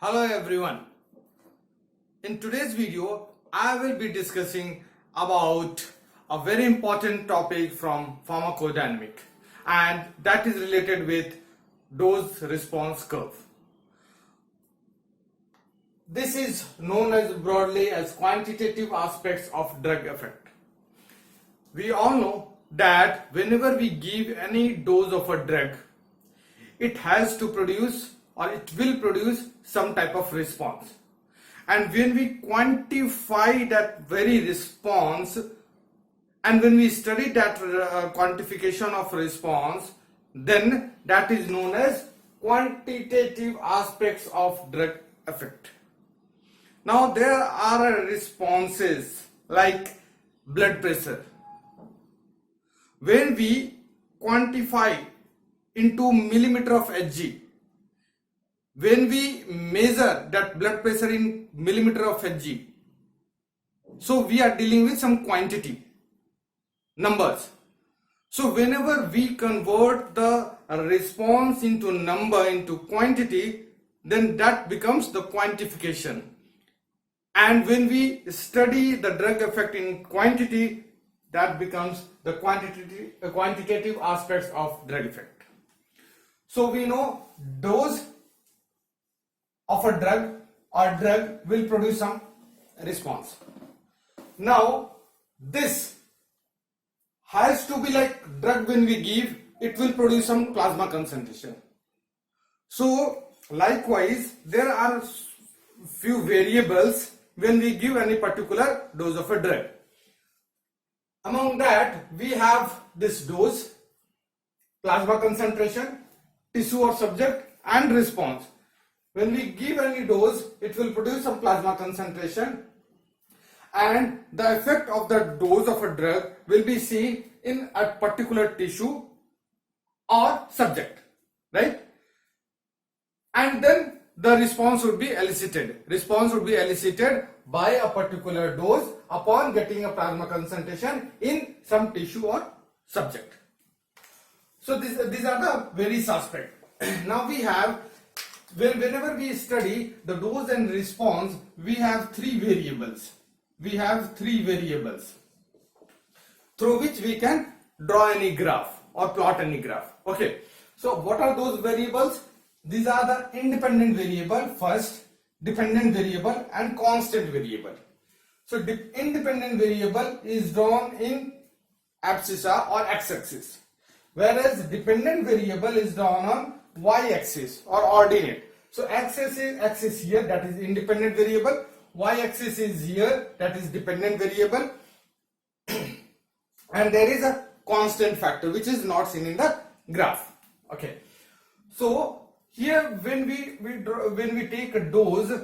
Hello everyone. In today's video, I will be discussing about a very important topic from pharmacodynamic, and that is related with dose response curve. This is known as broadly as quantitative aspects of drug effect. We all know that whenever we give any dose of a drug, it has to produce or it will produce some type of response, and when we quantify that very response and when we study that quantification of response, then that is known as quantitative aspects of drug effect. Now there are responses like blood pressure. When we quantify into millimeter of Hg, when we measure that blood pressure in millimeter of Hg, so we are dealing with some quantity numbers. So whenever we convert the response into number into quantity, then that becomes the quantification. And when we study the drug effect in quantity, that becomes the quantitative aspects of drug effect. So we know dose of a drug or drug will produce some response. Now this has to be like drug when we give, it will produce some plasma concentration. So likewise there are few variables when we give any particular dose of a drug. Among that we have this dose, plasma concentration, tissue or subject, and response. When we give any dose, it will produce some plasma concentration, and the effect of the dose of a drug will be seen in a particular tissue or subject, right? And then the response would be elicited. Response would be elicited by a particular dose upon getting a plasma concentration in some tissue or subject. So these are the various aspects. Now we have, whenever we study the dose and response, we have three variables. We have three variables through which we can draw any graph or plot any graph. Okay. So what are those variables? These are the independent variable first, dependent variable, and constant variable. So independent variable is drawn in abscissa or x-axis, whereas dependent variable is drawn on y-axis or ordinate. So x-axis here, that is independent variable, y-axis is here, that is dependent variable, and there is a constant factor which is not seen in the graph. Okay. So here when we take a dose,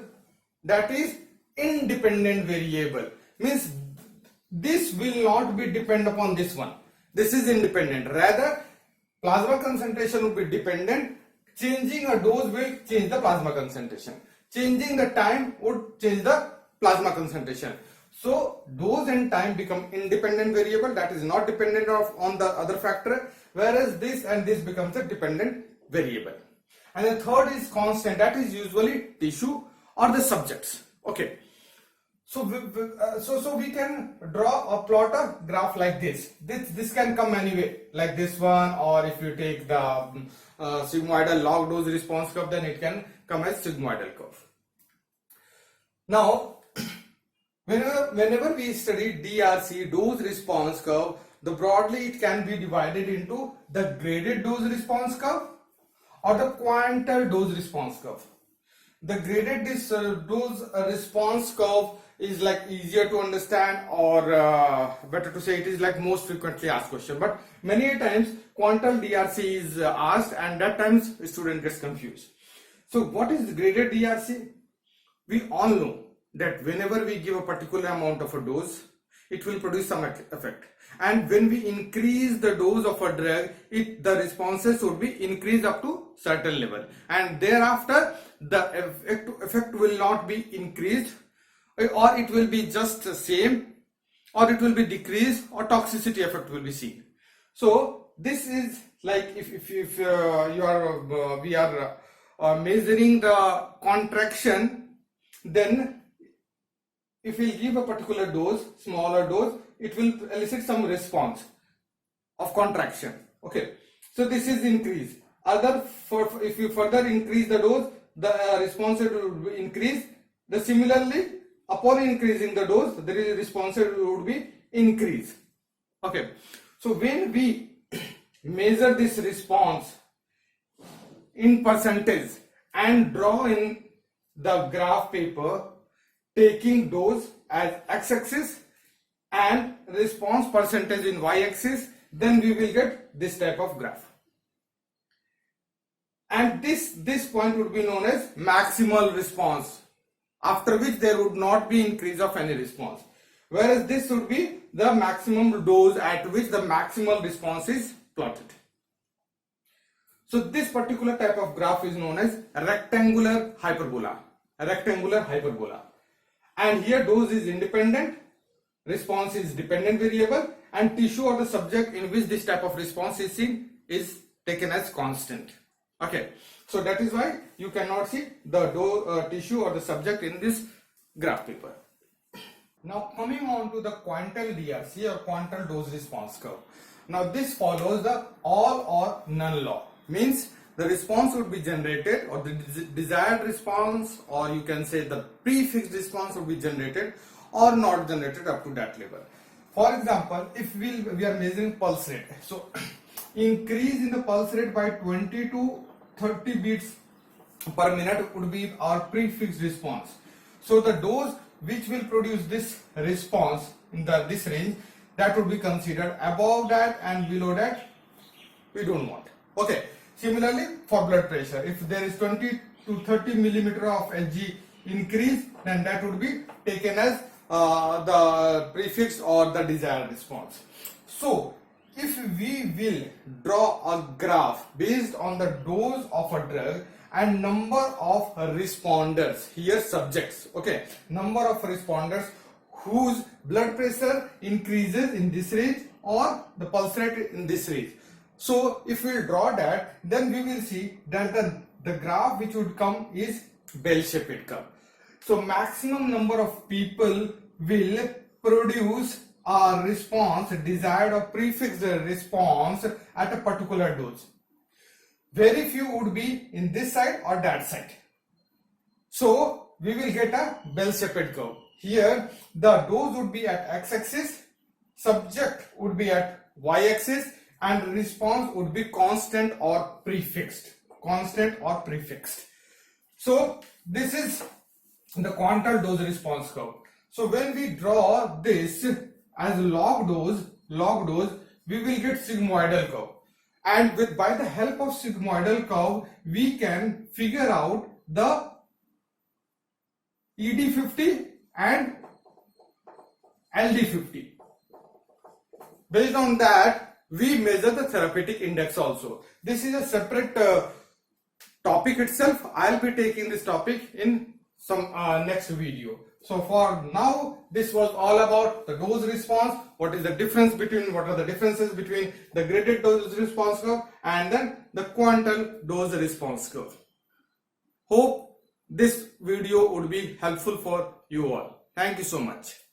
that is independent variable, means this will not be depend upon this one. This is independent. Rather, plasma concentration will be dependent. Changing a dose will change the plasma concentration. Changing the time would change the plasma concentration. So dose and time become independent variable, that is not dependent on the other factor, whereas this and this becomes a dependent variable. And the third is constant, that is usually tissue or the subjects. Okay. So we can draw or plot a graph like this. This can come anyway, like this one, or if you take the sigmoidal log dose response curve, then it can come as sigmoidal curve. Now whenever we study DRC, dose response curve, broadly it can be divided into the graded dose response curve or the quantile dose response curve. The graded dose response curve is like easier to understand, or better to say, it is like most frequently asked question, but many times quantile DRC is asked, and that times student gets confused. So what is graded DRC? We all know that whenever we give a particular amount of a dose, it will produce some effect, and when we increase the dose of a drug, the responses would be increased up to certain level, and thereafter the effect will not be increased, or it will be just the same, or it will be decreased, or toxicity effect will be seen. So this is like if we are measuring the contraction, then if we give a particular dose, smaller dose, it will elicit some response of contraction. Okay, so this is increase. If you further increase the dose, the response rate will increase. Similarly, upon increasing the dose, the response rate would be increase. Okay, so when we measure this response in percentage and draw in the graph paper, taking dose as x-axis and response percentage in y-axis, then we will get this type of graph. And this point would be known as maximal response, after which there would not be increase of any response. Whereas this would be the maximum dose at which the maximal response is plotted. So this particular type of graph is known as rectangular hyperbola. And here dose is independent, response is dependent variable, and tissue or the subject in which this type of response is seen is taken as constant. Okay, so that is why you cannot see the tissue or the subject in this graph paper. Now coming on to the quantile DRC or quantile dose response curve. Now this follows the all or none law. Means the response would be generated, or the desired response, or you can say the prefixed response would be generated or not generated up to that level. For example, if we are measuring pulse rate, so increase in the pulse rate by 20 to 30 beats per minute would be our prefixed response. So the dose which will produce this response in this range, that would be considered. Above that and below that we don't want. Okay, similarly for blood pressure, if there is 20 to 30 millimeter of Hg increase, then that would be taken as the prefix or the desired response. So if we will draw a graph based on the dose of a drug and number of responders, here subjects, okay, number of responders whose blood pressure increases in this range or the pulse rate in this range. So if we draw that, then we will see that the graph which would come is bell-shaped curve. So maximum number of people will produce a response, desired or prefixed response at a particular dose. Very few would be in this side or that side. So we will get a bell-shaped curve. Here the dose would be at x-axis, subject would be at y-axis, and response would be constant or prefixed. So this is the quantile dose response curve. So when we draw this as log dose, we will get sigmoidal curve. And by the help of sigmoidal curve, we can figure out the ED50 and LD50. Based on that, we measure the therapeutic index also. This is a separate topic itself. I'll be taking this topic in some next video. So for now, this was all about the dose response. What are the differences between the graded dose response curve and then the quantile dose response curve. Hope this video would be helpful for you all. Thank you so much.